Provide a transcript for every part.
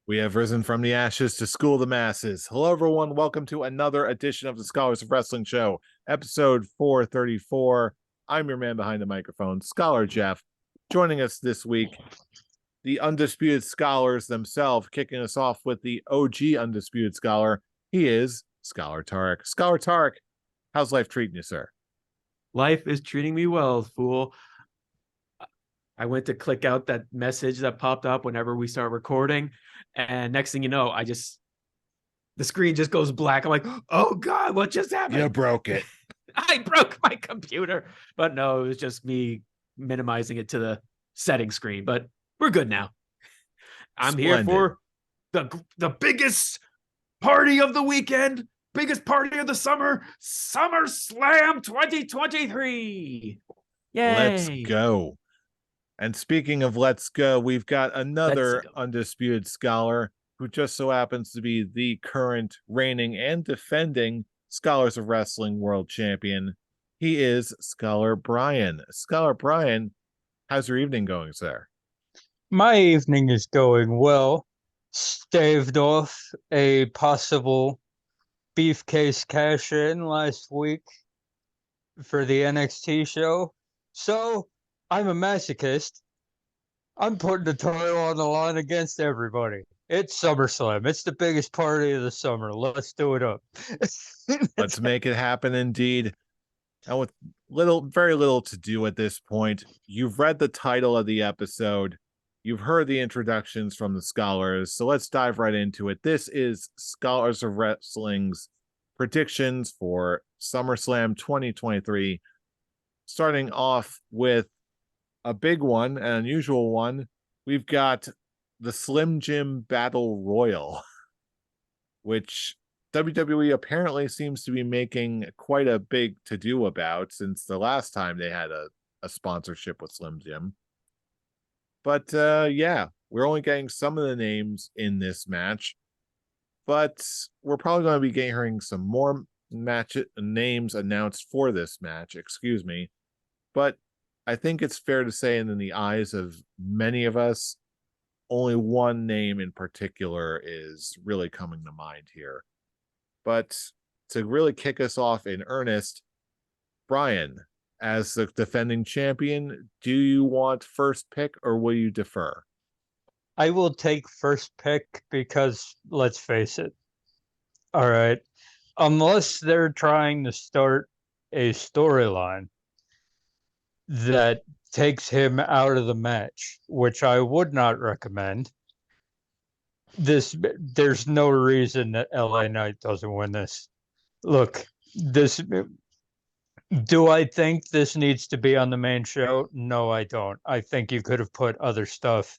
We have risen from the ashes to school the masses. Hello, everyone. Welcome to another edition of the Scholars of Wrestling Show, episode 434. I'm your man behind the microphone, Scholar Jeff. Joining us this week, the Undisputed Scholars themselves, kicking us off with the OG Undisputed Scholar. He is Scholar Tarek. Scholar Tarek, how's life treating you, sir? Life is treating me well, fool. I went to click out that message that popped up whenever we start recording. And next thing you know, the screen just goes black. I'm like, oh God, what just happened? You broke it. I broke my computer. But no, it was just me minimizing it to the setting screen. But we're good now. I'm here for the biggest party of the weekend, biggest party of the summer, Summerslam 2023. Yay. Let's go. And speaking of let's go, we've got another Undisputed Scholar who just so happens to be the current reigning and defending Scholars of Wrestling World Champion. He is Scholar Brian. Scholar Brian, how's your evening going, sir? My evening is going well. Staved off a possible beefcase cash-in last week for the NXT show. So I'm a masochist. I'm putting the title on the line against everybody. It's SummerSlam. It's the biggest party of the summer. Let's do it up. Let's make it happen indeed. And with very little to do at this point, you've read the title of the episode. You've heard the introductions from the scholars. So let's dive right into it. This is Scholars of Wrestling's predictions for SummerSlam 2023. Starting off with a big one, an unusual one. We've got the Slim Jim Battle Royal, which WWE apparently seems to be making quite a big to-do about since the last time they had a sponsorship with Slim Jim. But yeah, we're only getting some of the names in this match, but we're probably going to be hearing some more names announced for this match, excuse me. But I think it's fair to say, and in the eyes of many of us, only one name in particular is really coming to mind here. But to really kick us off in earnest, Brian, as the defending champion, do you want first pick or will you defer? I will take first pick because let's face it. All right. Unless they're trying to start a storyline that takes him out of the match, which I would not recommend. There's no reason that LA Knight doesn't win this. Look, do I think this needs to be on the main show? No, I don't. I think you could have put other stuff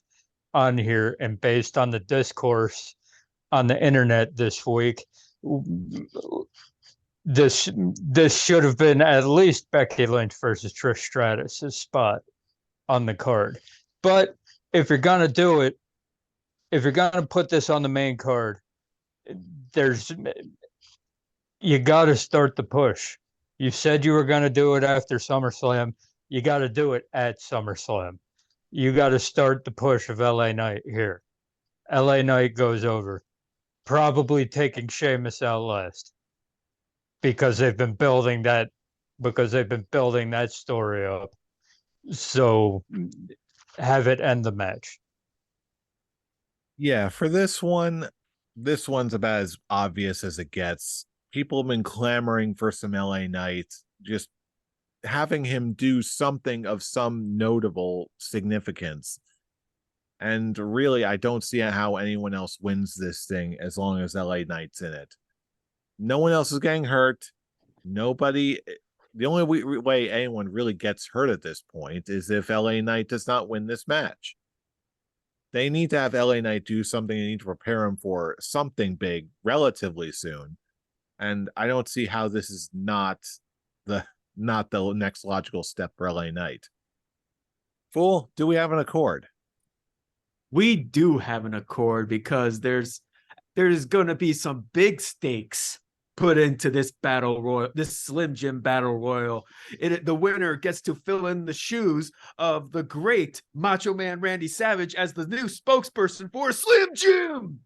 on here, and based on the discourse on the internet this week, this should have been at least Becky Lynch versus Trish Stratus' spot on the card. But if you're gonna do it, if you're gonna put this on the main card, you got to start the push. You said you were gonna do it after SummerSlam. You got to do it at SummerSlam. You got to start the push of LA Knight here. LA Knight goes over, probably taking Sheamus out last. Because they've been building that story up. So have it end the match. Yeah, for this one's about as obvious as it gets. People have been clamoring for some LA Knight, just having him do something of some notable significance. And really, I don't see how anyone else wins this thing as long as LA Knight's in it. No one else is getting hurt. The only way anyone really gets hurt at this point is if LA Knight does not win this match. They need to have LA Knight do something. They need to prepare him for something big relatively soon. And I don't see how this is not the next logical step for LA Knight. Fool, do we have an accord? We do have an accord because there's going to be some big stakes put into this battle royal, this Slim Jim battle royal. The winner gets to fill in the shoes of the great Macho Man Randy Savage as the new spokesperson for Slim Jim.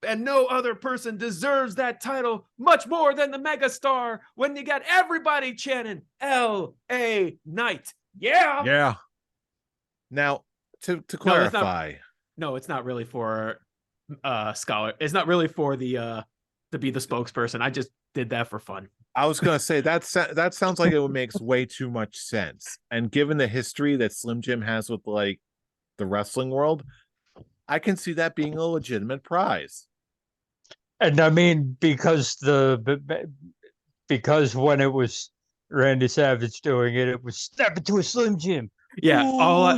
And no other person deserves that title much more than the megastar when you got everybody chanting L.A. Knight. Yeah. Yeah. Now, to clarify. No, it's not really for Scholar. It's not really for the to be the spokesperson. I just did that for fun. I was going to say that sounds like it makes way too much sense. And given the history that Slim Jim has with like the wrestling world, I can see that being a legitimate prize. And I mean, because when it was Randy Savage doing it, it was snap it to a Slim Jim. Yeah, Ooh,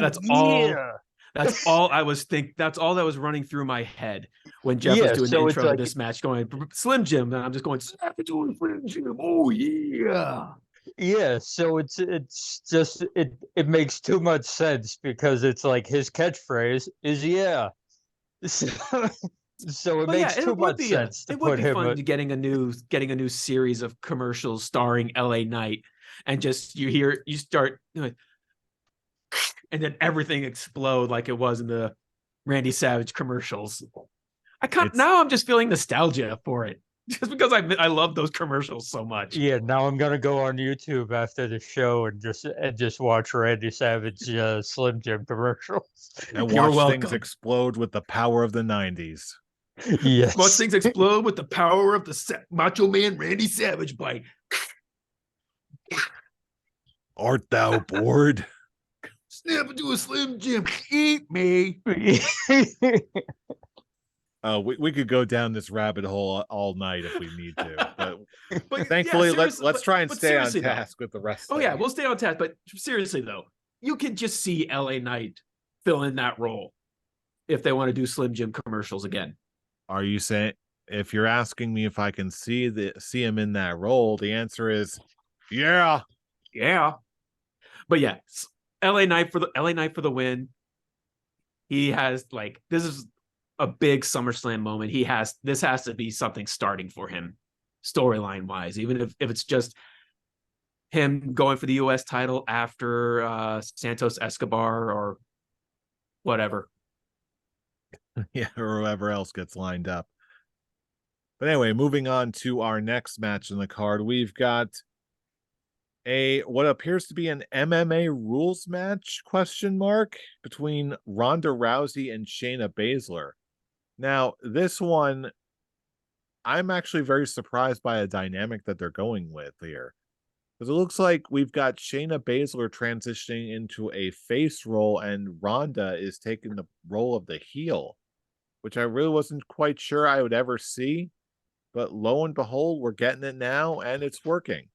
that's all I was think. That's all that was running through my head when Jeff was doing the intro to this match, going Slim Jim, and I'm just going snap it to a Slim Jim. Oh yeah. Yeah, so it's just it makes too much sense because it's like his catchphrase is yeah. So it makes too much sense to put him. It would be fun getting a new series of commercials starring LA Knight, and just you start, and then everything explode like it was in the Randy Savage commercials. Now I'm just feeling nostalgia for it, just because I love those commercials so much. Yeah, now I'm gonna go on YouTube after the show and just watch Randy Savage Slim Jim commercials and watch things explode with the power of the 90s. Yes, watch things explode with the power of the Macho Man Randy Savage bite. Art thou bored? Snap into a Slim Jim. Eat me. We could go down this rabbit hole all night if we need to, but thankfully, let's try and stay on task with the rest. Oh yeah, we'll stay on task. But seriously though, you can just see LA Knight fill in that role if they want to do Slim Jim commercials again. Are you saying, if you're asking me if I can see him in that role, the answer is yeah. But yeah, LA Knight for the win. He has this is a big SummerSlam moment. This has to be something starting for him, storyline wise, even if it's just him going for the US title after Santos Escobar or whatever. Yeah, or whoever else gets lined up. But anyway, moving on to our next match in the card, we've got what appears to be an MMA rules match between Ronda Rousey and Shayna Baszler. Now, this one, I'm actually very surprised by a dynamic that they're going with here. Because it looks like we've got Shayna Baszler transitioning into a face role and Ronda is taking the role of the heel, which I really wasn't quite sure I would ever see. But lo and behold, we're getting it now and it's working.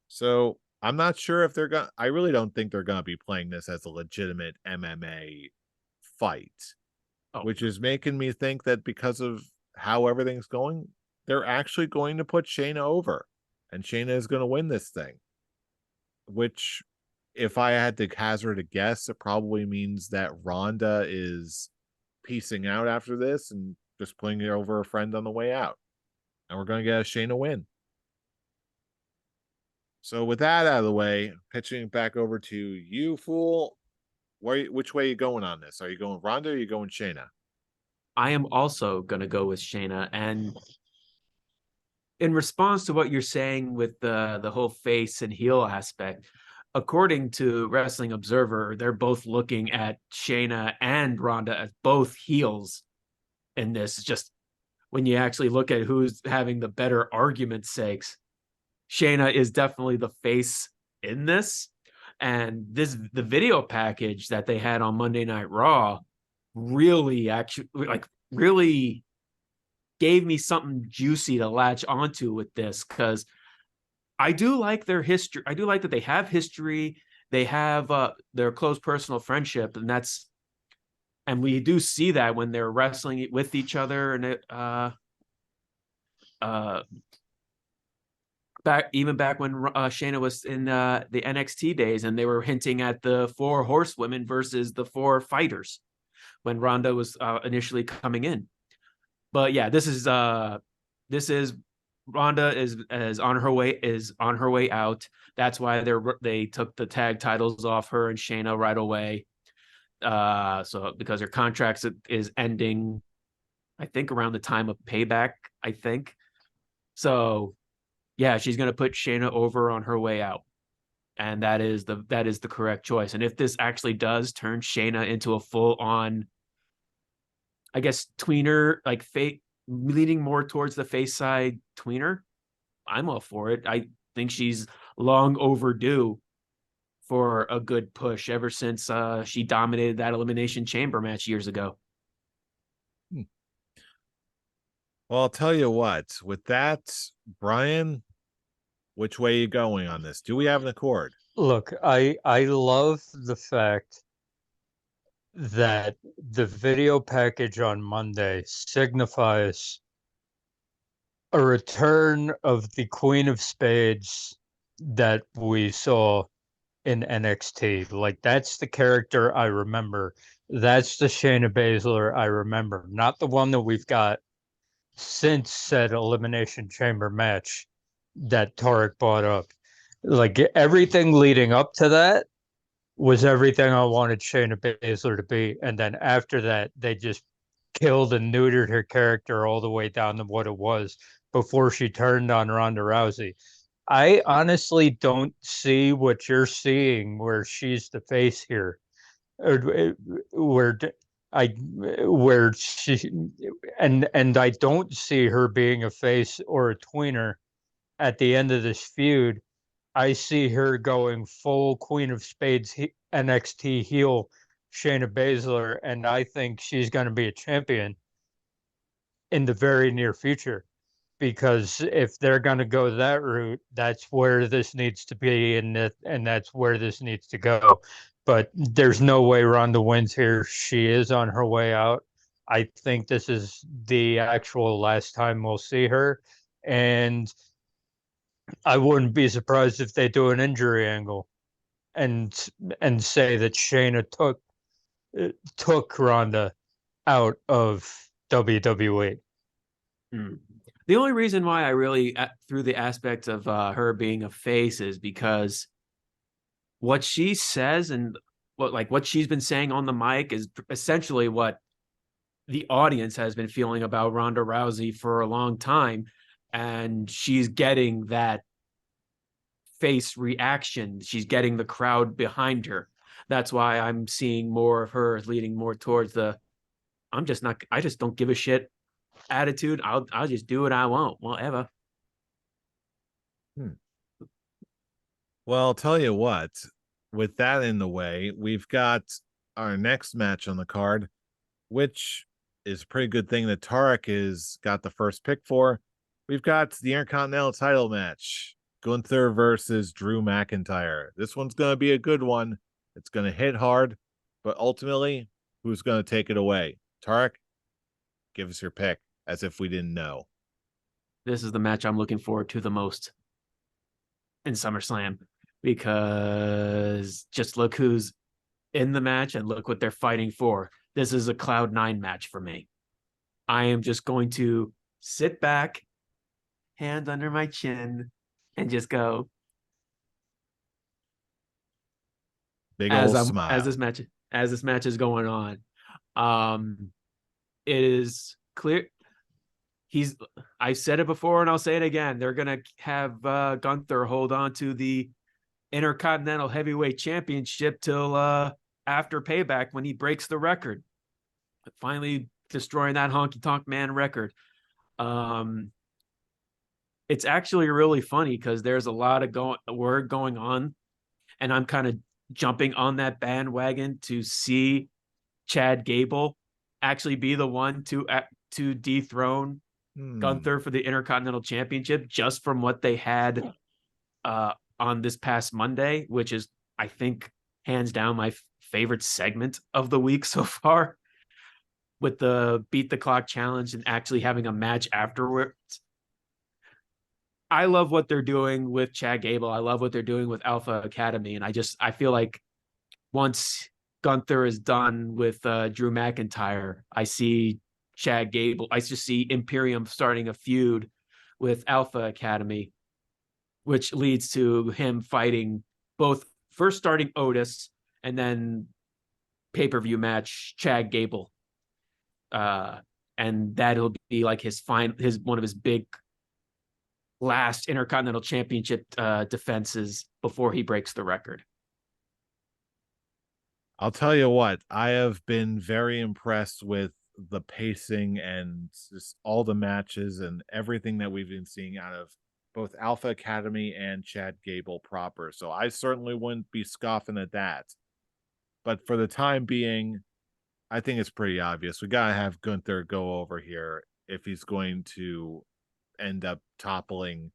So I'm not sure if I really don't think they're going to be playing this as a legitimate MMA fight, which is making me think that because of how everything's going, they're actually going to put Shayna over and Shayna is going to win this thing, which if I had to hazard a guess, it probably means that Ronda is piecing out after this and just putting it over a friend on the way out. And we're going to get a Shayna win. So with that out of the way, pitching back over to you, Fool. Which way are you going on this? Are you going Ronda or are you going Shayna? I am also going to go with Shayna. And in response to what you're saying with the whole face and heel aspect, according to Wrestling Observer, they're both looking at Shayna and Ronda as both heels in this. Just when you actually look at who's having the better argument sakes, Shayna is definitely the face in this. And the video package that they had on Monday Night Raw really gave me something juicy to latch onto with this, because I do like their history. I do like that they have history. They have their close personal friendship, and we do see that when they're wrestling with each other, and back when Shayna was in the NXT days, and they were hinting at the 4 horsewomen versus the 4 fighters when Ronda was initially coming in. But yeah, this is Ronda is on her way out. That's why they took the tag titles off her and Shayna right away. So because her contract is ending, I think around the time of Payback. I think so. Yeah, she's gonna put Shayna over on her way out, and that is the correct choice. And if this actually does turn Shayna into a full on, I guess, tweener, like leaning more towards the face side tweener, I'm all for it. I think she's long overdue for a good push ever since she dominated that Elimination Chamber match years ago. Well, I'll tell you what, with that, Brian, which way are you going on this? Do we have an accord? Look, I love the fact that the video package on Monday signifies a return of the Queen of Spades that we saw in NXT. Like, that's the character I remember. That's the Shayna Baszler I remember, not the one that we've got since said Elimination Chamber match that Tarek brought up. Like, everything leading up to that was everything I wanted Shayna Baszler to be. And then after that, they just killed and neutered her character all the way down to what it was before she turned on Ronda Rousey. I honestly don't see what you're seeing where she's the face here. Where I where she and I don't see her being a face or a tweener at the end of this feud. I see her going full Queen of Spades NXT heel Shayna Baszler, and I think she's going to be a champion in the very near future. Because if they're going to go that route, that's where this needs to be, and that's where this needs to go. But there's no way Ronda wins here. She is on her way out. I think this is the actual last time we'll see her, and I wouldn't be surprised if they do an injury angle and say that Shayna took Ronda out of WWE. The only reason why I really threw the aspect of her being a face is because what she says and what she's been saying on the mic is essentially what the audience has been feeling about Ronda Rousey for a long time, and she's getting that face reaction. She's getting the crowd behind her. That's why I'm seeing more of her leading more towards the I just don't give a shit attitude. I'll just do what I want, whatever. Well, I'll tell you what, with that in the way, we've got our next match on the card, which is a pretty good thing that Tarek has got the first pick for. We've got the Intercontinental title match, Gunther versus Drew McIntyre. This one's going to be a good one. It's going to hit hard, but ultimately, who's going to take it away? Tarek, give us your pick, as if we didn't know. This is the match I'm looking forward to the most in SummerSlam, because just look who's in the match and look what they're fighting for. This is a Cloud9 match for me. I am just going to sit back, hand under my chin, and just go big old smile as this match is going on. It is clear. I've said it before and I'll say it again. They're gonna have Gunther hold on to the Intercontinental Heavyweight Championship till after Payback, when he breaks the record, finally destroying that Honky Tonk Man record. It's actually really funny because there's a lot of word going on, and I'm kind of jumping on that bandwagon to see Chad Gable actually be the one to dethrone Gunther for the Intercontinental Championship, just from what they had on this past Monday, which is, I think, hands down my favorite segment of the week so far, with the Beat the Clock challenge and actually having a match afterwards. I love what they're doing with Chad Gable. I love what they're doing with Alpha Academy. And I feel like once Gunther is done with Drew McIntyre, I see Chad Gable. I just see Imperium starting a feud with Alpha Academy, which leads to him fighting both first starting Otis and then pay-per-view match Chad Gable. And that'll be like his one of his big last Intercontinental Championship defenses before he breaks the record. I'll tell you what, I have been very impressed with the pacing and just all the matches and everything that we've been seeing out of both Alpha Academy and Chad Gable proper. So I certainly wouldn't be scoffing at that. But for the time being, I think it's pretty obvious. We got to have Gunther go over here if he's going to end up toppling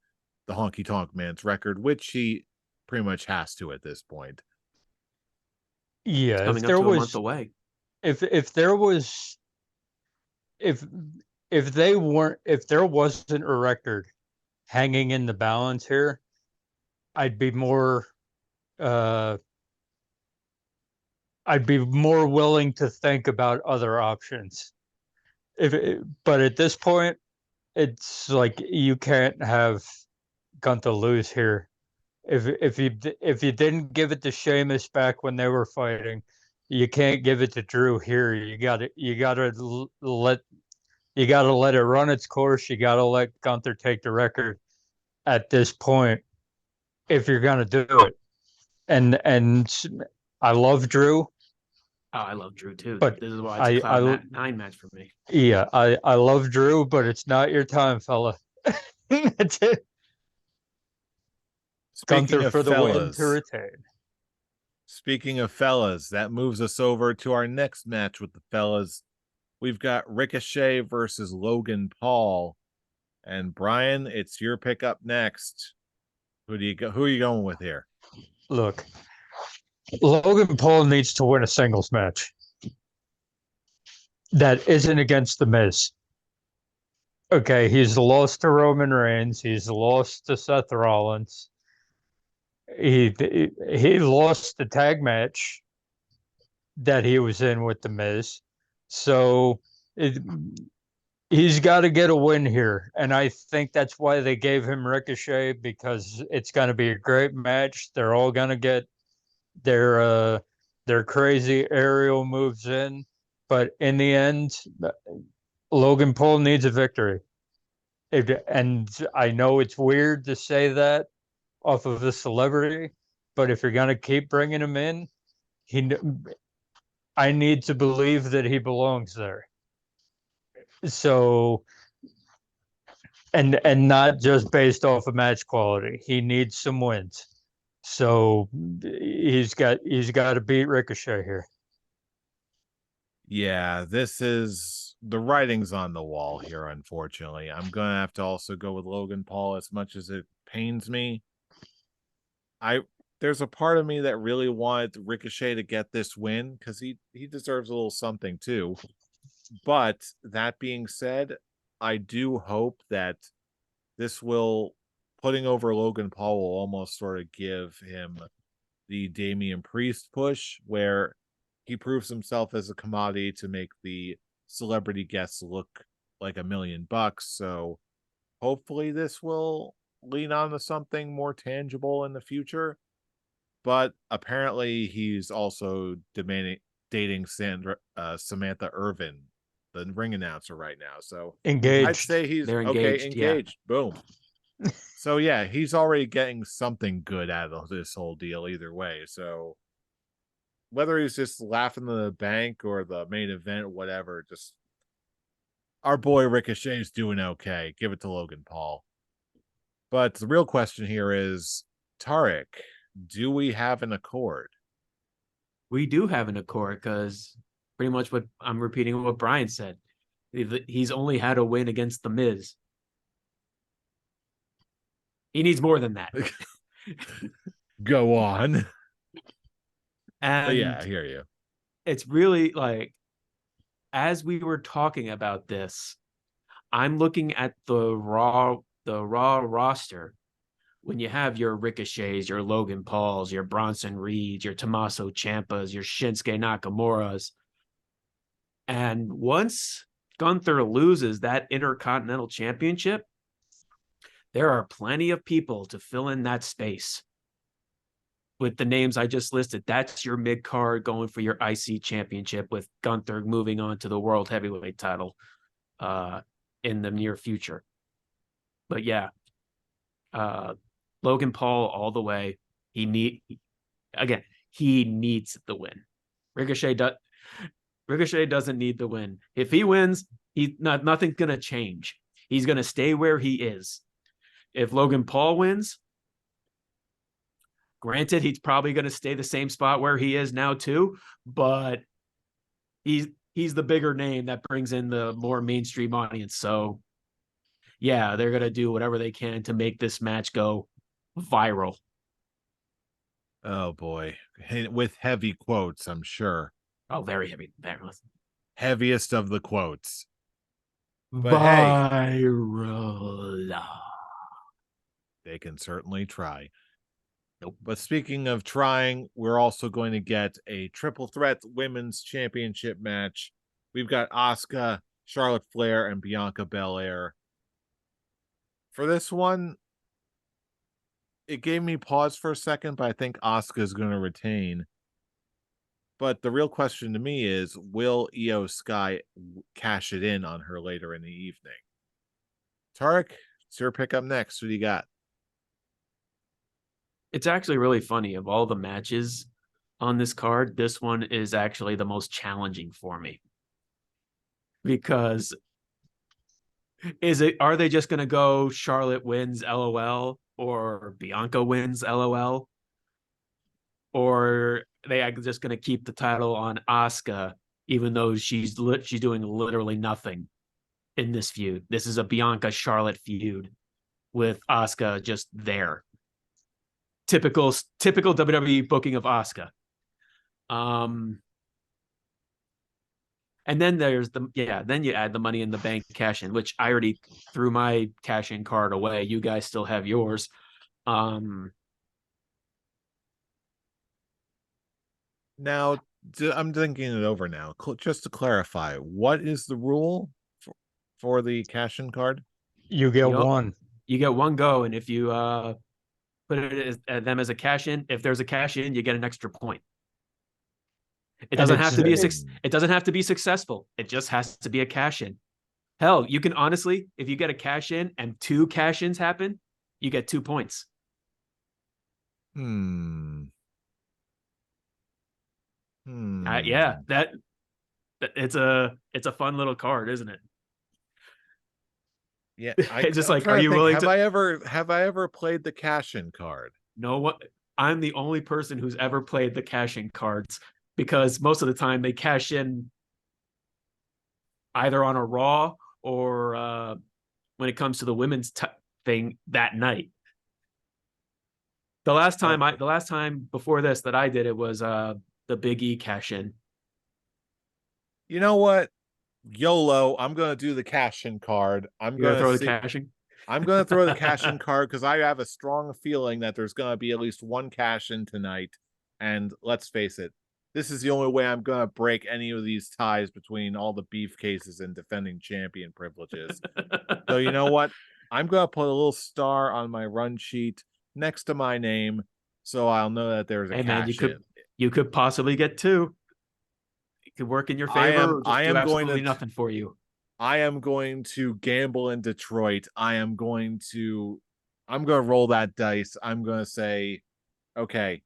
the Honky Tonk Man's record, which he pretty much has to at this point. Yeah, coming up to a month away. If there wasn't a record hanging in the balance here, I'd be more willing to think about other options. But at this point, it's like you can't have Gunther lose here. If you didn't give it to Sheamus back when they were fighting, you can't give it to Drew here. You got to let it run its course. You got to let Gunther take the record at this point if you're gonna do it. And I love Drew. Oh, I love Drew too. But this is why it's a Cloud 9 match for me. Yeah, I love Drew, but it's not your time, fella. That's it. Gunther for the win to retain. Speaking of fellas, that moves us over to our next match with the fellas. We've got Ricochet versus Logan Paul. And Brian, it's your pick up next. Who are you going with here? Look, Logan Paul needs to win a singles match that isn't against The Miz. Okay, he's lost to Roman Reigns. He's lost to Seth Rollins. He lost the tag match that he was in with The Miz. So he's got to get a win here. And I think that's why they gave him Ricochet, because it's going to be a great match. They're all going to get their crazy aerial moves in. But in the end, Logan Paul needs a victory. And I know it's weird to say that off of a celebrity, but if you're going to keep bringing him in, I need to believe that he belongs there. So, and not just based off of match quality. He needs some wins. So he's got to beat Ricochet here. Yeah, this is the writing's on the wall here, unfortunately. I'm going to have to also go with Logan Paul, as much as it pains me. There's a part of me that really wanted Ricochet to get this win because he deserves a little something too. But that being said, I do hope that putting over Logan Paul will almost sort of give him the Damian Priest push, where he proves himself as a commodity to make the celebrity guests look like $1 million. So hopefully this will lean on to something more tangible in the future. But apparently he's also dating Samantha Irvin, the ring announcer, right now. So engaged. I'd say they're engaged. Yeah. Boom. So yeah, he's already getting something good out of this whole deal either way. So whether he's just laughing in the bank or the main event, whatever, just our boy Ricochet's doing okay. Give it to Logan Paul. But the real question here is, Tarek, do we have an accord? We do have an accord, because pretty much what I'm repeating what Brian said. He's only had a win against The Miz. He needs more than that. Go on. And yeah, I hear you. It's really like, as we were talking about this, I'm looking at the Raw roster. When you have your Ricochets, your Logan Pauls, your Bronson Reeds, your Tommaso Ciampas, your Shinsuke Nakamura's, and once Gunther loses that Intercontinental Championship, there are plenty of people to fill in that space with the names I just listed. That's your mid card going for your IC championship, with Gunther moving on to the world heavyweight title in the near future. But yeah, Logan Paul all the way. He needs the win. Ricochet doesn't need the win. If he wins, nothing's gonna change. He's gonna stay where he is. If Logan Paul wins, granted, he's probably gonna stay the same spot where he is now too, but he's the bigger name that brings in the more mainstream audience. So yeah, they're gonna do whatever they can to make this match go viral. Oh boy, with heavy quotes, I'm sure. Oh, very heavy. Heaviest of the quotes. But viral. Hey, they can certainly try. Nope. But speaking of trying, we're also going to get a triple threat women's championship match. We've got Asuka, Charlotte Flair, and Bianca Belair. For this one, it gave me pause for a second, but I think Asuka is going to retain. But the real question to me is, will Io Sky cash it in on her later in the evening? Tarek, it's your pick up next. What do you got? It's actually really funny. Of all the matches on this card, this one is actually the most challenging for me. Because are they just going to go Charlotte wins LOL or Bianca wins LOL? Or they are just going to keep the title on Asuka, even though she's doing literally nothing in this feud. This is a Bianca Charlotte feud with Asuka just there. Typical WWE booking of Asuka. And then then you add the Money in the Bank cash in, which I already threw my cash in card away. You guys still have yours. Now, I'm thinking it over now. Just to clarify, what is the rule for the cash-in card? You get one. You get one go, and if you put it as them as a cash-in, if there's a cash-in, you get an extra point. It doesn't have to be it doesn't have to be successful. It just has to be a cash-in. Hell, you can honestly, if you get a cash-in and 2 cash-ins happen, you get 2 points. Yeah, that it's a fun little card, isn't it? Yeah, it's just like, are you willing to? Have I ever played the cash-in card? No, what? I'm the only person who's ever played the cash-in cards, because most of the time they cash in either on a Raw or when it comes to the women's thing that night. The last time before this that I did it was the Big E cash-in. You know what? YOLO, I'm going to do the cash-in card. I'm going to throw the cash-in. I'm going to throw the cash-in card because I have a strong feeling that there's going to be at least one cash-in tonight. And let's face it, this is the only way I'm going to break any of these ties between all the beef cases and defending champion privileges. So you know what? I'm going to put a little star on my run sheet next to my name so I'll know that there's a cash-in. You could possibly get 2. It could work in your favor. I am going to nothing for you. I am going to gamble in Detroit. I'm going to roll that dice. I'm going to say, okay,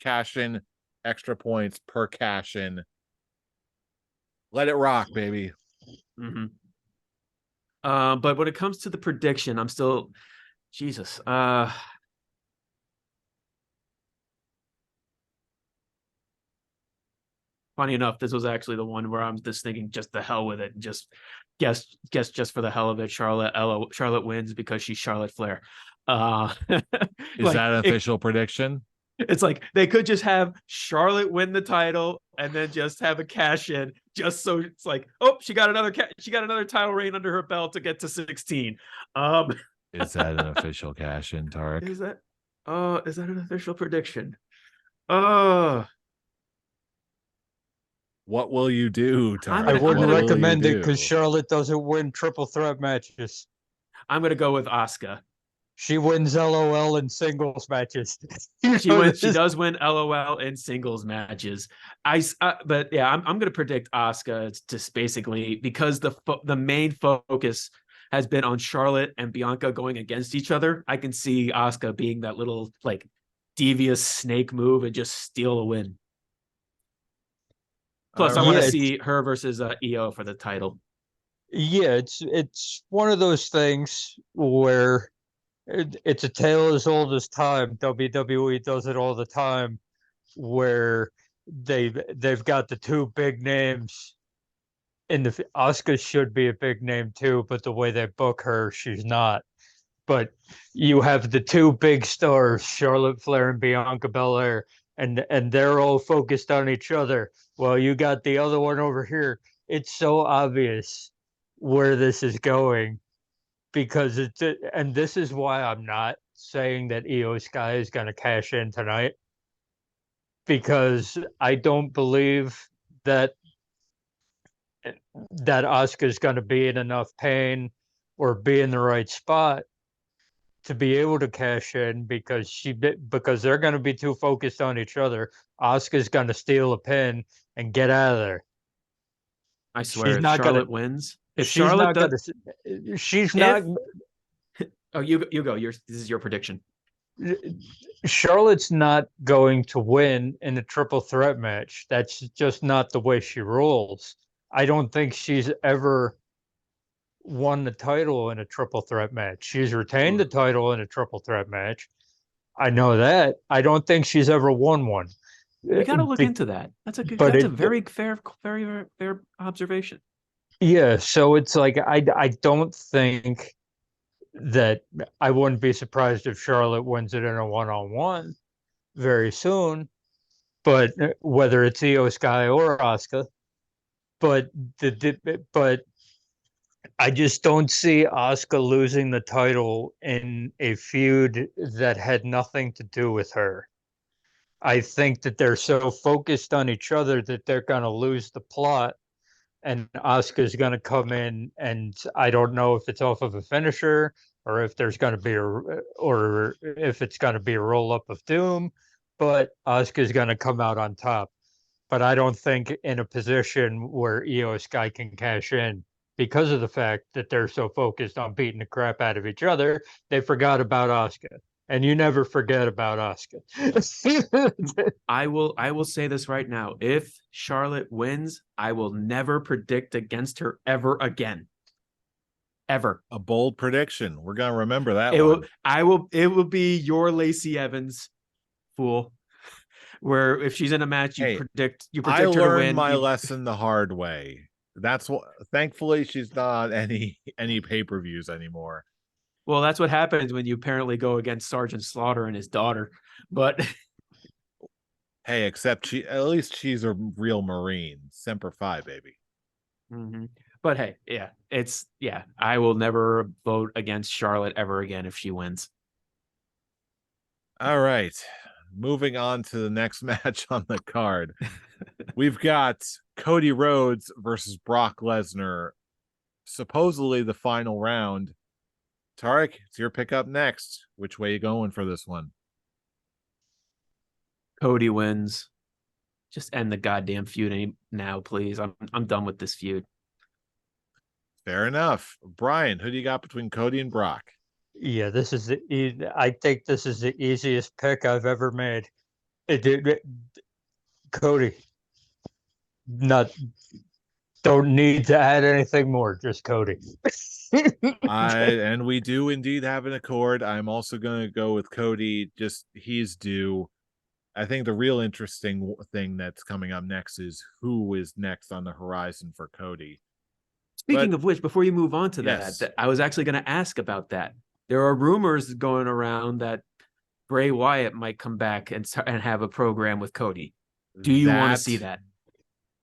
cash in, extra points per cash in. Let it rock, baby. Mm-hmm. But when it comes to the prediction, I'm still, Jesus. Funny enough, this was actually the one where I'm just thinking, just the hell with it. Just guess just for the hell of it. Charlotte wins because she's Charlotte Flair. Is that an official prediction? It's like they could just have Charlotte win the title and then just have a cash in, just so it's like, oh, she got another title reign under her belt to get to 16. Is that an official cash in, Tarek? Is that an official prediction? What will you do, Tarek? I wouldn't recommend it because Charlotte doesn't win triple threat matches. I'm going to go with Asuka. She wins LOL in singles matches. She does win LOL in singles matches. But yeah, I'm going to predict Asuka just basically because the main focus has been on Charlotte and Bianca going against each other. I can see Asuka being that little like devious snake move and just steal a win. Plus, I want to see her versus Io for the title. Yeah, it's one of those things where it's a tale as old as time. WWE does it all the time, where they've got the two big names. And the Asuka should be a big name too, but the way they book her, she's not. But you have the two big stars, Charlotte Flair and Bianca Belair, and they're all focused on each other. Well, you got the other one over here. It's so obvious where this is going because and this is why I'm not saying that Io Sky is going to cash in tonight because I don't believe that Asuka's going to be in enough pain or be in the right spot to be able to cash in because they're going to be too focused on each other. Asuka's going to steal a pin and get out of there. I swear, if Charlotte wins, if she's Charlotte not does, she's not. Oh, you go. This is your prediction. Charlotte's not going to win in a triple threat match. That's just not the way she rolls. I don't think she's ever won the title in a triple threat match. She's retained the title in a triple threat match. I know that. I don't think she's ever won one. We got to look into that. That's a very fair observation. Yeah, so it's like I don't think that I wouldn't be surprised if Charlotte wins it in a one-on-one very soon, but whether it's Io Sky or Asuka, but but I just don't see Asuka losing the title in a feud that had nothing to do with her. I think that they're so focused on each other that they're going to lose the plot and Asuka's going to come in and I don't know if it's off of a finisher or if there's going to be or if it's going to be a roll up of doom, but Asuka's going to come out on top. But I don't think in a position where Io Sky can cash in because of the fact that they're so focused on beating the crap out of each other, they forgot about Asuka. And you never forget about Asuka. I will say this right now. If Charlotte wins, I will never predict against her ever again. Ever. A bold prediction. We're gonna remember that one. It will be your Lacey Evans, fool. Where if she's in a match, you predict her to win. I learned my lesson the hard way. That's what. Thankfully, she's not any pay-per-views anymore. Well, that's what happens when you apparently go against Sergeant Slaughter and his daughter. But hey, except at least she's a real Marine. Semper Fi, baby. Mm-hmm. But hey, I will never vote against Charlotte ever again if she wins. All right. Moving on to the next match on the card. We've got Cody Rhodes versus Brock Lesnar. Supposedly the final round. Tarek, it's your pick up next. Which way you going for this one? Cody wins. Just end the goddamn feud now, please. I'm done with this feud. Fair enough. Brian, who do you got between Cody and Brock? Yeah, I think this is the easiest pick I've ever made. Cody. Don't need to add anything more, just Cody. And we do indeed have an accord. I'm also going to go with Cody. Just he's due. I think the real interesting thing that's coming up next is who is next on the horizon for Cody. Speaking of which, before you move on to that, I was actually going to ask about that. There are rumors going around that Bray Wyatt might come back and have a program with Cody. Do you want to see that?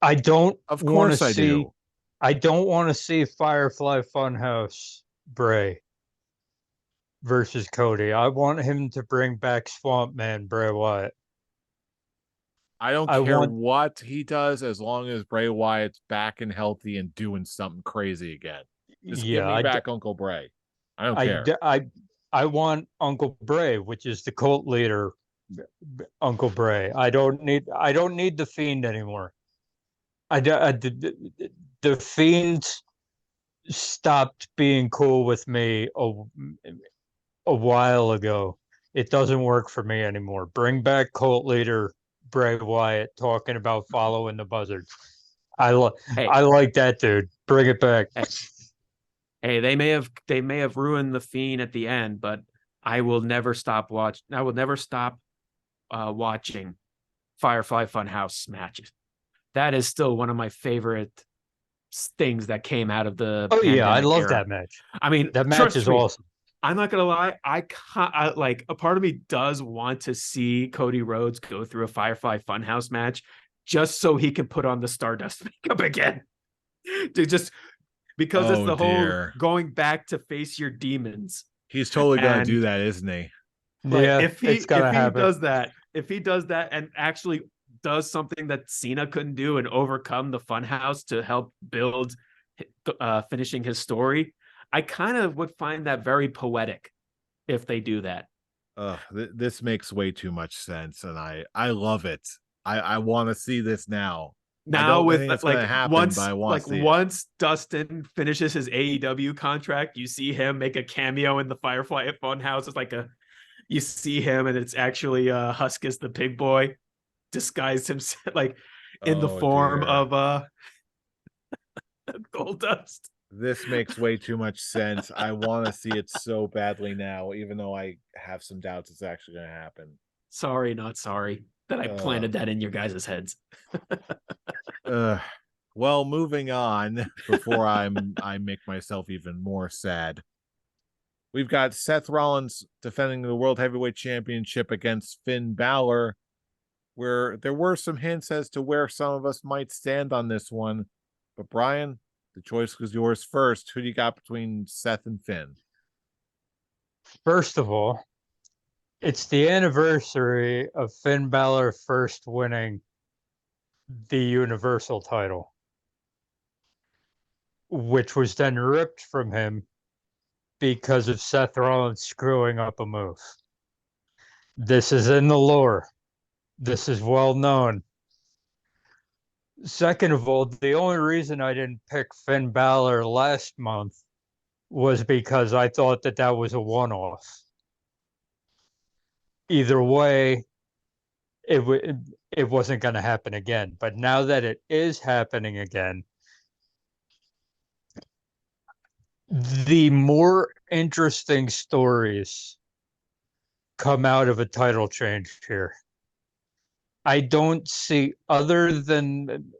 I don't. Of course I do. I don't want to see Firefly Funhouse Bray versus Cody. I want him to bring back Swamp Man Bray Wyatt. I don't care what he does as long as Bray Wyatt's back and healthy and doing something crazy again. Just give me back Uncle Bray. I don't care. I want Uncle Bray, which is the cult leader, Uncle Bray. I don't need the Fiend anymore. The Fiend stopped being cool with me a while ago. It doesn't work for me anymore. Bring back cult leader Bray Wyatt talking about following the buzzard. I Hey, like that dude. Bring it back. hey, they may have ruined the Fiend at the end, but I will never stop watching Firefly Funhouse matches. That is still one of my favorite things that came out of the Oh yeah, I pandemic love era. that match. I mean, That match trust is me, awesome. I'm not gonna lie. I like a part of me does want to see Cody Rhodes go through a Firefly Funhouse match just so he can put on the Stardust makeup again. To just because it's Oh the whole dear. going back to face your demons. He's totally gonna do And that, isn't he? like Yeah, it's if gonna he happen. does that and actually does something that Cena couldn't do and overcome the Funhouse to help build finishing his story, I kind of would find that very poetic if they do that. This makes way too much sense, and I love it. I want to see this now. I Now don't with think it's gonna happen, but I want to see it. once Dustin finishes his AEW contract, you see him make a cameo in the Firefly at Funhouse. It's like you see him and it's actually Huskus the pig boy disguised himself like in the Oh form dear. of Gold Dust. This makes way too much sense. I want to see it so badly now, even though I have some doubts it's actually going to happen. Sorry, not sorry that I planted that in your guys' heads. Well, moving on before I make myself even more sad. We've got Seth Rollins defending the World Heavyweight Championship against Finn Balor, where there were some hints as to where some of us might stand on this one. But Brian, the choice was yours first. Who do you got between Seth and Finn? First of all, it's the anniversary of Finn Balor first winning the Universal title, which was then ripped from him because of Seth Rollins screwing up a move. This is in the lore. This is well known. Second of all, the only reason I didn't pick Finn Balor last month was because I thought that was a one-off. Either way, it wasn't going to happen again. But now that it is happening again, the more interesting stories come out of a title change here. I don't see, other than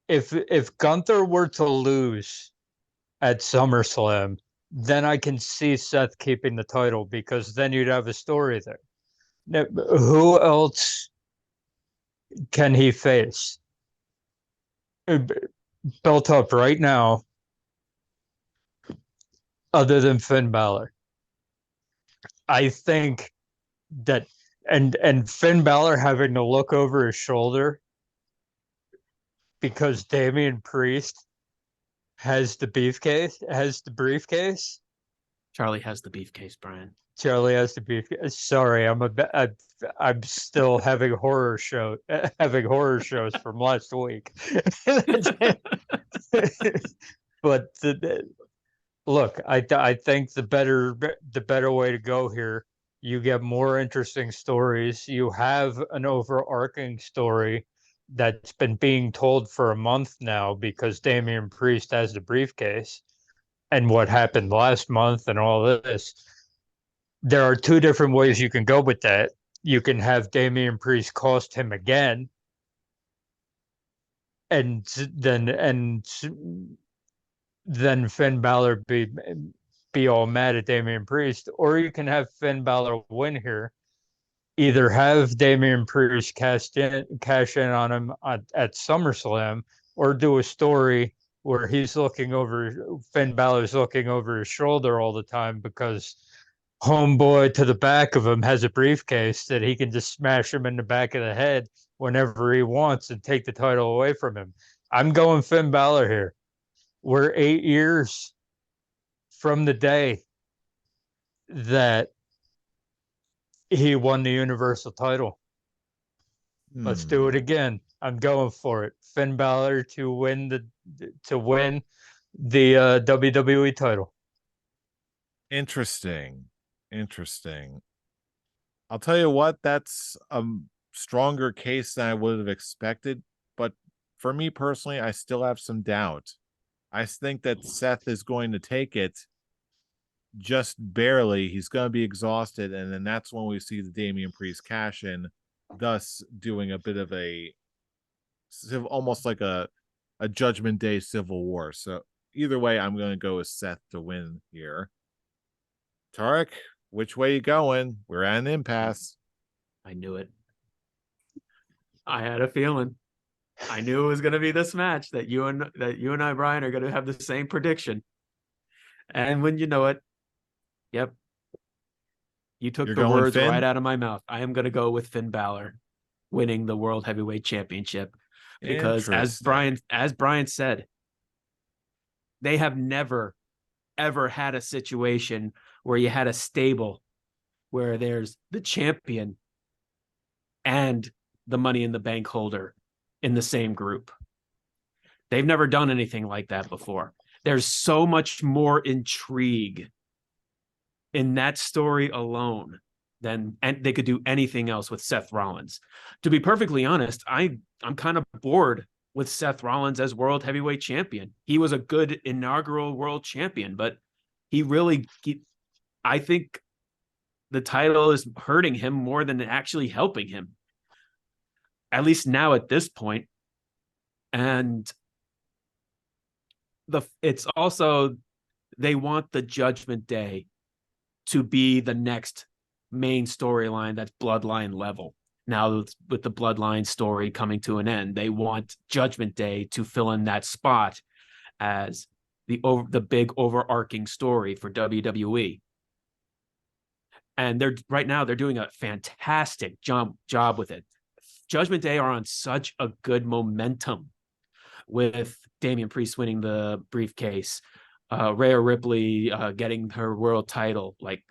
if Gunther were to lose at SummerSlam, then I can see Seth keeping the title because then you'd have a story there. Now, who else can he face? Built up right now, other than Finn Balor. I think that and Finn Balor having to look over his shoulder because Damian Priest has the briefcase. Charlie has the beefcase, Brian. Charlie has the briefcase. Sorry, I'm still having horror shows from last week. But look, I think the better way to go here. You get more interesting stories. You have an overarching story that's been being told for a month now because Damian Priest has the briefcase and what happened last month and all this. There are two different ways you can go with that. You can have Damian Priest cost him again, and then Finn Balor be all mad at Damian Priest, or you can have Finn Balor win here. Either have Damian Priest cash in on him at SummerSlam, or do a story where Finn Balor's looking over his shoulder all the time because homeboy to the back of him has a briefcase that he can just smash him in the back of the head whenever he wants and take the title away from him. I'm going Finn Balor here. We're 8 years from the day that he won the Universal title. Let's do it Hmm. again. I'm going for it. Finn Balor to win the WWE title. Interesting. Interesting. I'll tell you what, that's a stronger case than I would have expected. But for me personally, I still have some doubt. I think that Seth is going to take it just barely. He's going to be exhausted. And then that's when we see the Damian Priest cash in, thus doing a bit of almost like a Judgment Day Civil War. So either way, I'm going to go with Seth to win here. Tarek, which way you going? We're at an impasse. I knew it. I had a feeling. I knew it was going to be this match that you and I, Brian, are going to have the same prediction. And when you know it, yep, you took You're the going words Finn? right out of my mouth. I am going to go with Finn Balor winning the World Heavyweight Championship because, as Brian said, they have never ever had a situation where you had a stable where there's the champion and the Money in the Bank holder in the same group. They've never done anything like that before. There's so much more intrigue in that story alone than and they could do anything else with Seth Rollins. To be perfectly honest, I'm kind of bored with Seth Rollins as world heavyweight champion. He was a good inaugural world champion, but I think the title is hurting him more than actually helping him, at least now at this point. And it's also, they want the Judgment Day to be the next main storyline that's bloodline level. Now, with the bloodline story coming to an end, they want Judgment Day to fill in that spot as the big overarching story for WWE. And they're doing a fantastic job with it. Judgment Day are on such a good momentum with Damian Priest winning the briefcase, Rhea Ripley getting her world title, like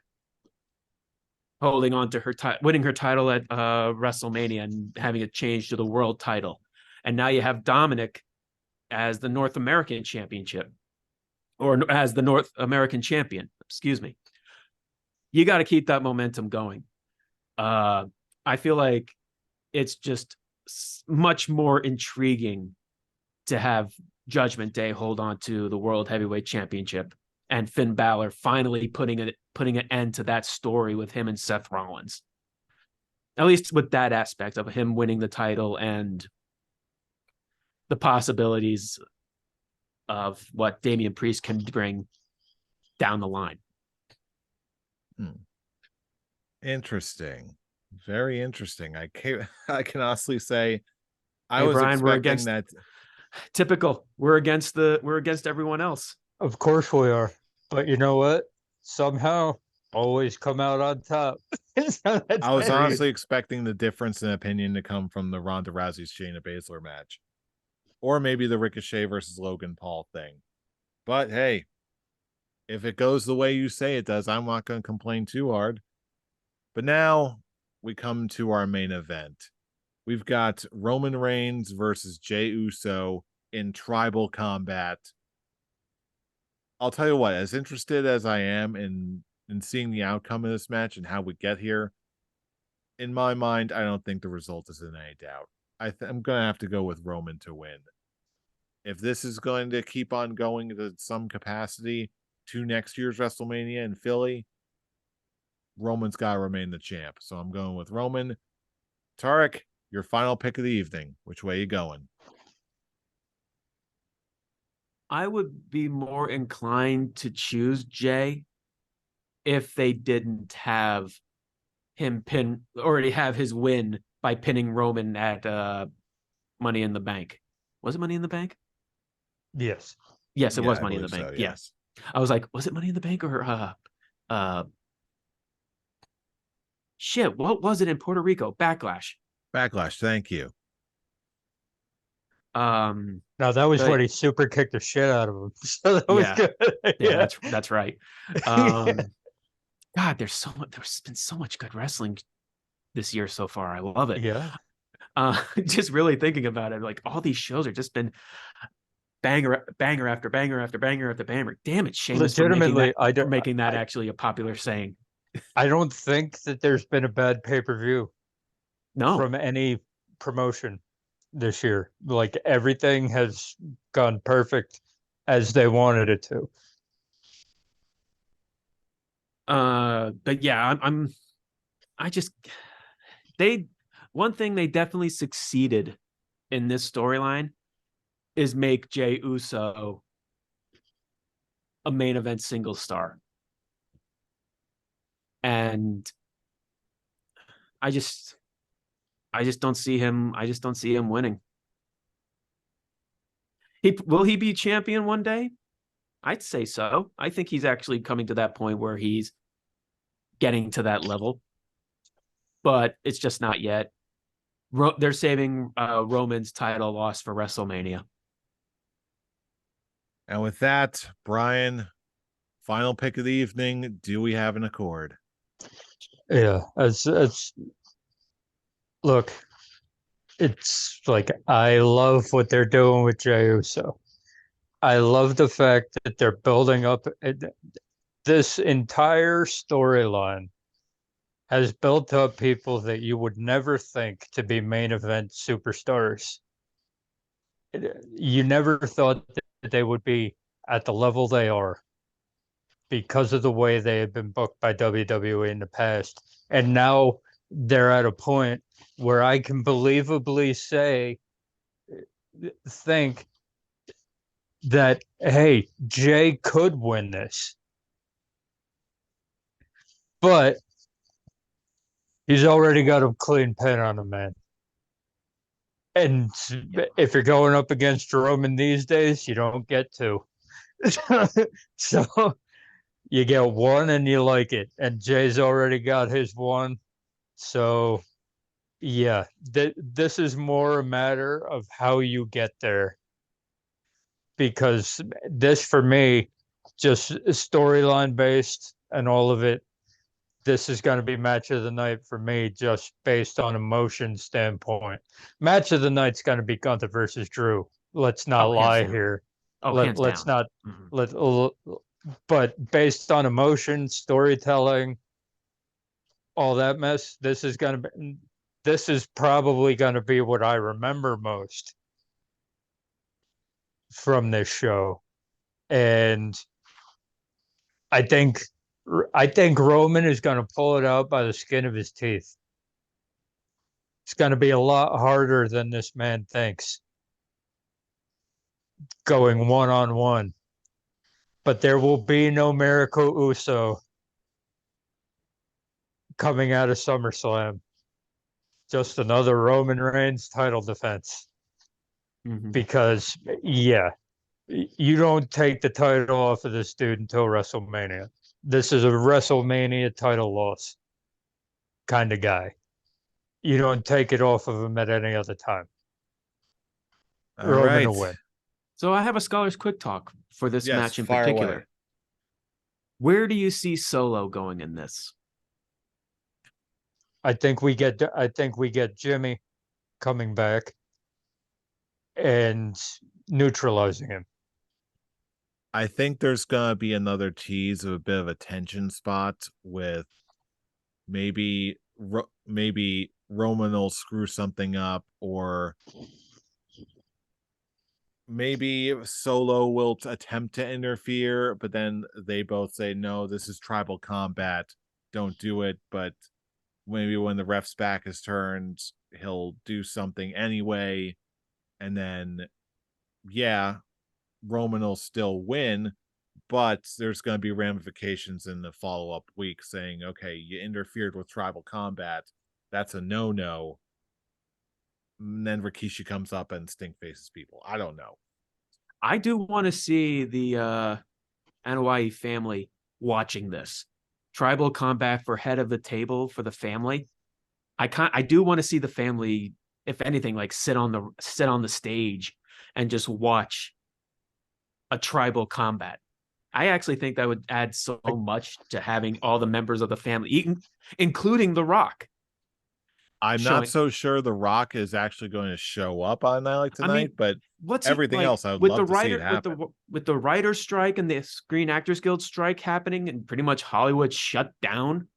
holding on to her winning her title at WrestleMania and having it changed to the world title. And now you have Dominic as the North American Championship, or as the North American champion, excuse me. You got to keep that momentum going. I feel like it's just much more intriguing to have Judgment Day hold on to the World Heavyweight Championship and Finn Balor finally putting an end to that story with him and Seth Rollins. At least with that aspect of him winning the title and the possibilities of what Damian Priest can bring down the line. Interesting. Very interesting. I can honestly say I hey, was Brian, expecting that. Typical. We're against everyone else. Of course we are. But you know what? Somehow always come out on top. So I was honestly expecting the difference in opinion to come from the Ronda Rousey Shayna Baszler match, or maybe the Ricochet versus Logan Paul thing. But hey, if it goes the way you say it does, I'm not going to complain too hard. But now we come to our main event. We've got Roman Reigns versus Jey Uso in tribal combat. I'll tell you what, as interested as I am in seeing the outcome of this match and how we get here, in my mind, I don't think the result is in any doubt. I'm going to have to go with Roman to win. If this is going to keep on going to some capacity to next year's WrestleMania in Philly, Roman's got to remain the champ. So I'm going with Roman. Tarek, your final pick of the evening. Which way you going? I would be more inclined to choose Jey if they didn't have him already have his win by pinning Roman at Money in the Bank. Was it Money in the Bank? Yes. Yes, it was Money in the Bank. So, yes. I was like, was it Money in the Bank or shit, what was it in Puerto Rico? Backlash. Thank you. No, that was when he super kicked the shit out of him. So that was good. Yeah, that's right. God, there's been so much good wrestling this year so far. I love it. Yeah. Just really thinking about it, like all these shows are just been banger after banger after banger after banger. Damn it, Sheamus, Legitimately, for making that actually a popular saying. I don't think that there's been a bad pay-per-view No. from any promotion this year. Like everything has gone perfect as they wanted it to. But yeah, I just they one thing they definitely succeeded in this storyline is make Jey Uso a main event single star. And I just don't see him. I just don't see him winning. Will he be champion one day? I'd say so. I think he's actually coming to that point where he's getting to that level, but it's just not yet. They're saving Roman's title loss for WrestleMania. And with that, Brian, final pick of the evening. Do we have an accord? Yeah, it's look, it's like I love what they're doing with Jey Uso. I love the fact that they're building up this entire storyline has built up people that you would never think to be main event superstars. You never thought that they would be at the level they are because of the way they had been booked by WWE in the past. And now they're at a point where I can believably think that, hey, Jay could win this. But he's already got a clean pin on him, man. And if you're going up against Roman these days, you don't get two. So you get one and you like it. And Jay's already got his one. So yeah, this is more a matter of how you get there. Because this, for me, just storyline based and all of it, this is going to be match of the night for me, just based on emotion standpoint. Match of the night's going to be Gunther versus Drew. Let's not lie here. Hands Let's down. not but based on emotion, storytelling, all that mess, this is probably going to be what I remember most from this show. And I think Roman is going to pull it out by the skin of his teeth. It's going to be a lot harder than this man thinks going one-on-one. But there will be no Miracle Uso coming out of SummerSlam. Just another Roman Reigns title defense. Because, yeah, you don't take the title off of this dude until WrestleMania. This is a WrestleMania title loss kind of guy. You don't take it off of him at any other time. All Roman right. will win. So I have a Scholar's Quick Talk for this match in particular. Away. Where do you see Solo going in this? I think we get Jimmy coming back and neutralizing him. I think there's gonna be another tease of a bit of a tension spot with maybe Roman will screw something up, or maybe Solo will attempt to interfere, but then they both say, no, this is tribal combat, don't do it. But maybe when the ref's back is turned, he'll do something anyway. And then, yeah, Roman will still win, but there's going to be ramifications in the follow-up week saying, okay, you interfered with tribal combat. That's a no-no. And then Rikishi comes up and stink faces people. I don't know. I do want to see the Anoa'i family watching this. Tribal combat for head of the table for the family. I do want to see the family, if anything, like sit on the stage and just watch a tribal combat. I actually think that would add so much to having all the members of the family, including The Rock. I'm not Showing, so sure The Rock is actually going to show up on Night Like I Tonight, mean, but what's he everything like else, I would with the love to see it writer happen. with the writer's strike and the Screen Actors Guild strike happening and pretty much Hollywood shut down?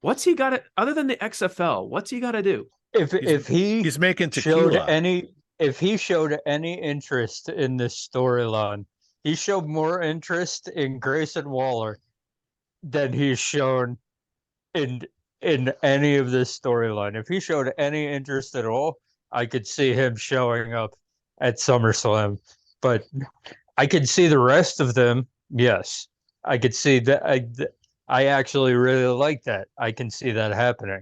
What's he got to, other than the XFL? What's he got to do? If he He's making showed tequila. any if he showed any interest in this storyline, he showed more interest in Grayson Waller than he's shown in any of this storyline. If he showed any interest at all, I could see him showing up at SummerSlam. But I could see the rest of them. Yes, I could see that. I actually really like that. I can see that happening.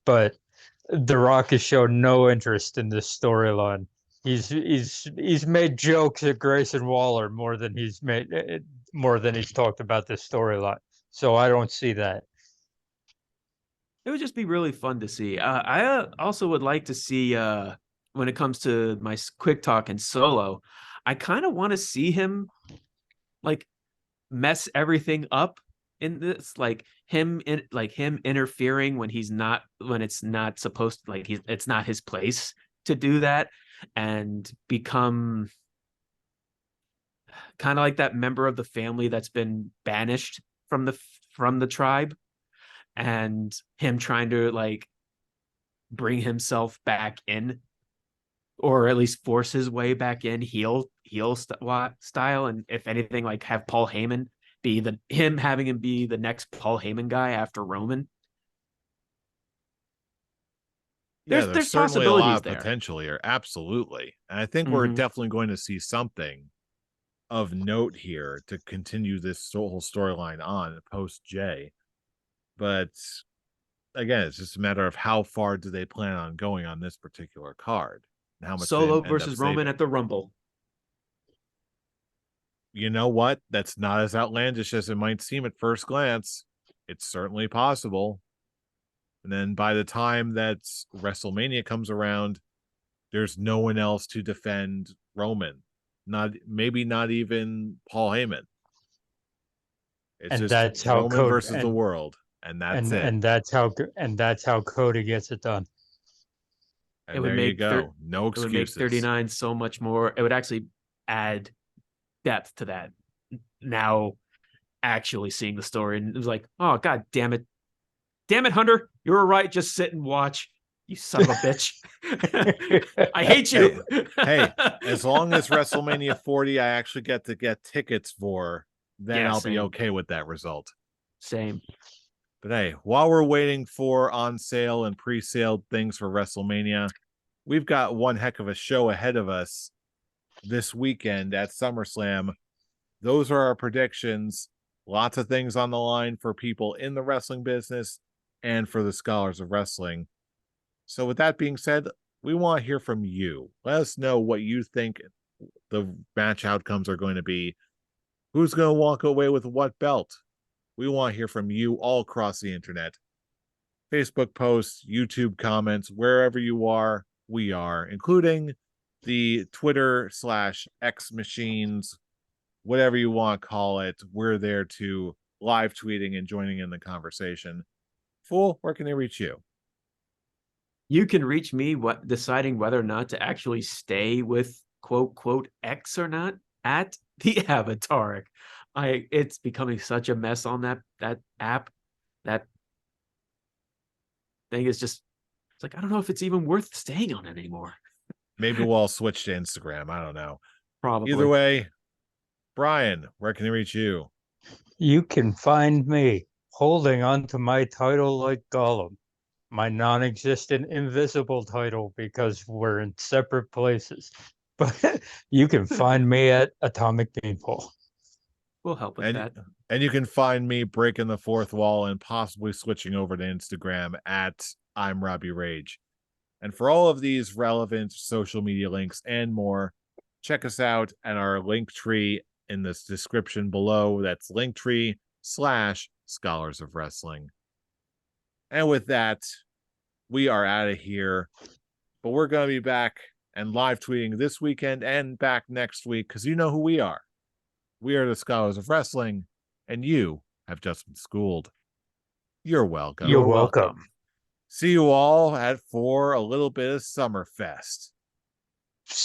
But The Rock has shown no interest in this storyline. He's made jokes at Grayson Waller more than he's talked about this storyline. So I don't see that. It would just be really fun to see. I also would like to see when it comes to my quick talk and solo, I kind of want to see him like mess everything up in this, like him interfering when it's not supposed to, like it's not his place to do that, and become kind of like that member of the family that's been banished from the tribe, and him trying to like bring himself back in, or at least force his way back in style, and if anything, like have Paul Heyman be having him be the next Paul Heyman guy after Roman. Yeah, There's there's certainly a lot possibilities of there. potential here. Absolutely. And I think we're definitely going to see something of note here to continue this whole storyline on post J. But again, it's just a matter of how far do they plan on going on this particular card and how much they Solo end up versus Roman saving. at the Rumble. You know what? That's not as outlandish as it might seem at first glance. It's certainly possible. And then by the time that WrestleMania comes around, there's no one else to defend Roman. Maybe not even Paul Heyman. It's And just that's how Roman Cody versus the world, and that's it. and that's how Cody gets it done. And there you go. No It would make excuses. 39 so much more. It would actually add depth to that. Now actually seeing the story, and it was like, oh god damn it, Hunter, you were right. Just sit and watch. You son of a bitch. I hate you. Hey, as long as WrestleMania 40 I actually get to get tickets for, then I'll be okay with that result. Same. But hey, while we're waiting for on sale and pre-sale things for WrestleMania, we've got one heck of a show ahead of us this weekend at SummerSlam. Those are our predictions. Lots of things on the line for people in the wrestling business and for the scholars of wrestling. So with that being said, we want to hear from you. Let us know what you think the match outcomes are going to be. Who's going to walk away with what belt? We want to hear from you all across the internet. Facebook posts, YouTube comments, wherever you are, we are, including the Twitter/X machines, whatever you want to call it. We're there to live tweeting and joining in the conversation. Fool, where can they reach you? You can reach me deciding whether or not to actually stay with quote X or not at the Avataric. It's becoming such a mess on that app. That thing is just, it's like, I don't know if it's even worth staying on it anymore. Maybe we'll switch to Instagram. I don't know. Probably. Either way, Brian, where can they reach you? You can find me holding on to my title like Gollum, my non-existent invisible title, because we're in separate places. But you can find me at Atomic Beanpole. We'll help with that. And you can find me breaking the fourth wall and possibly switching over to Instagram at I'm Robbie Rage. And for all of these relevant social media links and more, check us out at our link tree in this description below. That's Linktree/Scholars of Wrestling. And with that, we are out of here. But we're going to be back and live tweeting this weekend and back next week, because you know who we are. We are the Scholars of Wrestling, and you have just been schooled. You're welcome. You're welcome. See you all for a little bit of Summerfest.